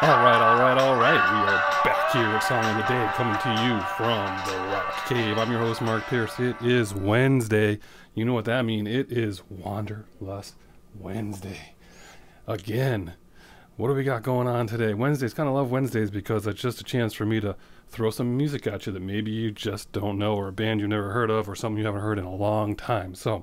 All right. We are back here at Song of the Day, coming to you from the Rock Cave. I'm your host, Mark Pierce. It is Wednesday. You know what that means? It is Wanderlust Wednesday. Again, what do we got going on today? Wednesdays, kind of love Wednesdays because it's just a chance for me to throw some music at you that maybe you just don't know, or a band you've never heard of, or something you haven't heard in a long time. So,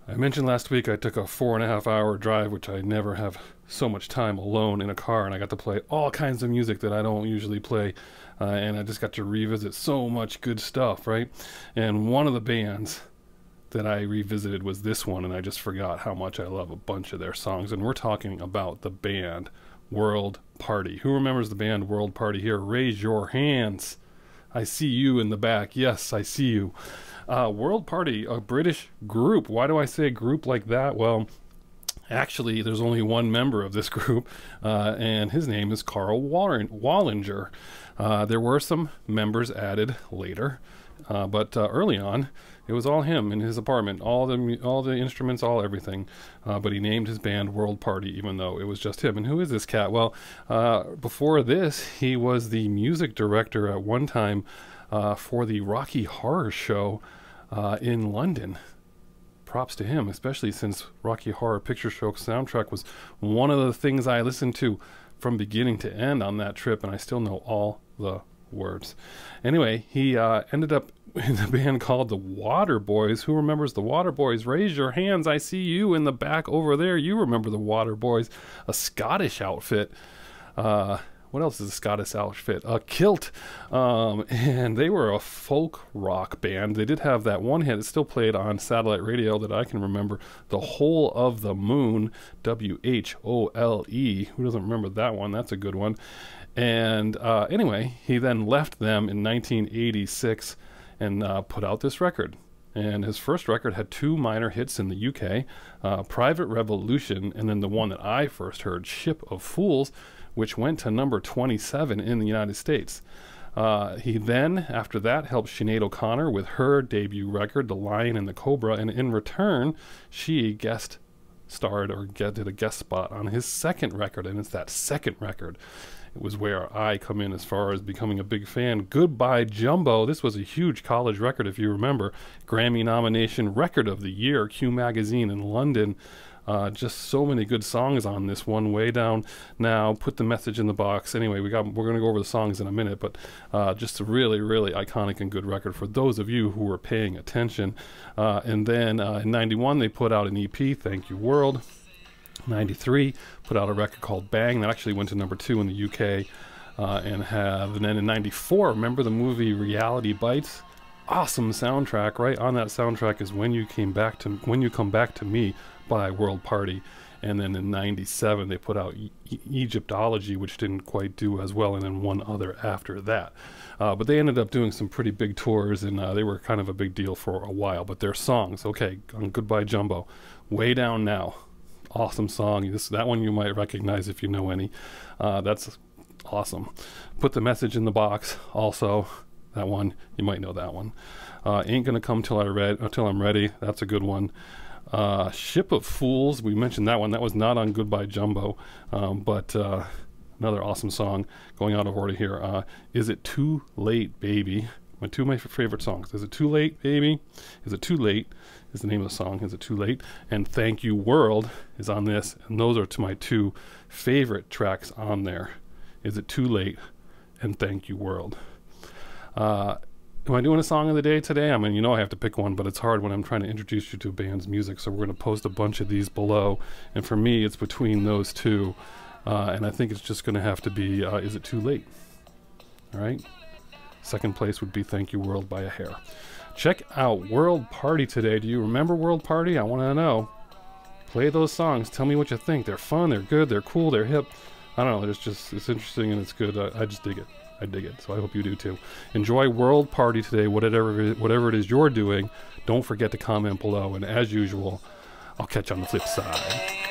I mentioned last week I took a 4.5-hour drive, which I never have so much time alone in a car, and I got to play all kinds of music that I don't usually play, and I just got to revisit so much good stuff, right? And one of the bands that I revisited was this one, and I just forgot how much I love a bunch of their songs, and we're talking about the band World Party. Who remembers the band World Party here? Raise your hands. I see you in the back. Yes, I see you. World Party, a British group. Why do I say group like that? Well, actually, there's only one member of this group, and his name is Carl Wallinger. There were some members added later, but early on, it was all him in his apartment, all the instruments, all everything. But he named his band World Party, even though it was just him. And who is this cat? Well, before this, he was the music director at one time for the Rocky Horror Show in London. Props to him, especially since Rocky Horror Picture Show soundtrack was one of the things I listened to from beginning to end on that trip, and I still know all the words. Anyway, he ended up in a band called the Water Boys. Who remembers the Water Boys? Raise your hands. I see you in the back over there. You remember the Water Boys, a Scottish outfit. What else is a Scottish outfit? A Kilt. And they were a folk rock band. They did have that one hit that still played on satellite radio that I can remember, The Whole of the Moon, W-H-O-L-E. Who doesn't remember that one? That's a good one. And anyway, he then left them in 1986 and put out this record. And his first record had 2 minor hits in the UK, Private Revolution, and then the one that I first heard, Ship of Fools, which went to number 27 in the United States. He then, after that, helped Sinead O'Connor with her debut record, The Lion and the Cobra, and in return, she guest starred or did a guest spot on his second record, and it's that second record. It was where I come in as far as becoming a big fan. Goodbye Jumbo. This was a huge college record, if you remember. Grammy nomination, Record of the Year, Q Magazine in London. Just so many good songs on this one. Way Down Now, Put the Message in the Box. Anyway, we're going to go over the songs in a minute, but just a really, really iconic and good record for those of you who were paying attention. And then in 91, they put out an EP, Thank You World. 93, put out a record called Bang that actually went to number 2 in the UK. And then in 94, remember the movie Reality Bites? Awesome soundtrack. Right on that soundtrack is When You Come Back to Me by World Party. And then in 97 they put out Egyptology, which didn't quite do as well, and then one other after that. But they ended up doing some pretty big tours, and they were kind of a big deal for a while. But their songs, okay, on Goodbye Jumbo, Way Down Now, awesome song. That one you might recognize if you know any. That's awesome. Put the Message in the Box, also. That one, you might know that one. Ain't Gonna Come Till I'm Ready. That's a good one. Ship of Fools, we mentioned that one. That was not on Goodbye Jumbo, but another awesome song. Going out of order here. Is It Too Late, Baby? Two of my favorite songs. Is It Too Late, Baby? Is It Too Late is the name of the song. Is It Too Late? And Thank You World is on this, and those are my 2 favorite tracks on there. Is It Too Late and Thank You World. Am I doing a song of the day today? I mean, you know I have to pick one, but it's hard when I'm trying to introduce you to a band's music, so we're going to post a bunch of these below, and for me it's between those 2, and I think it's just going to have to be Is It Too Late? Alright, second place would be Thank You World by a hair. Check out World Party today. Do you remember World Party? I want to know. Play those songs, tell me what you think. They're fun, they're good, they're cool, they're hip. I don't know, it's interesting and it's good. I just dig it. I dig it, so I hope you do too. Enjoy World Party today, whatever it is you're doing. Don't forget to comment below, and as usual, I'll catch you on the flip side.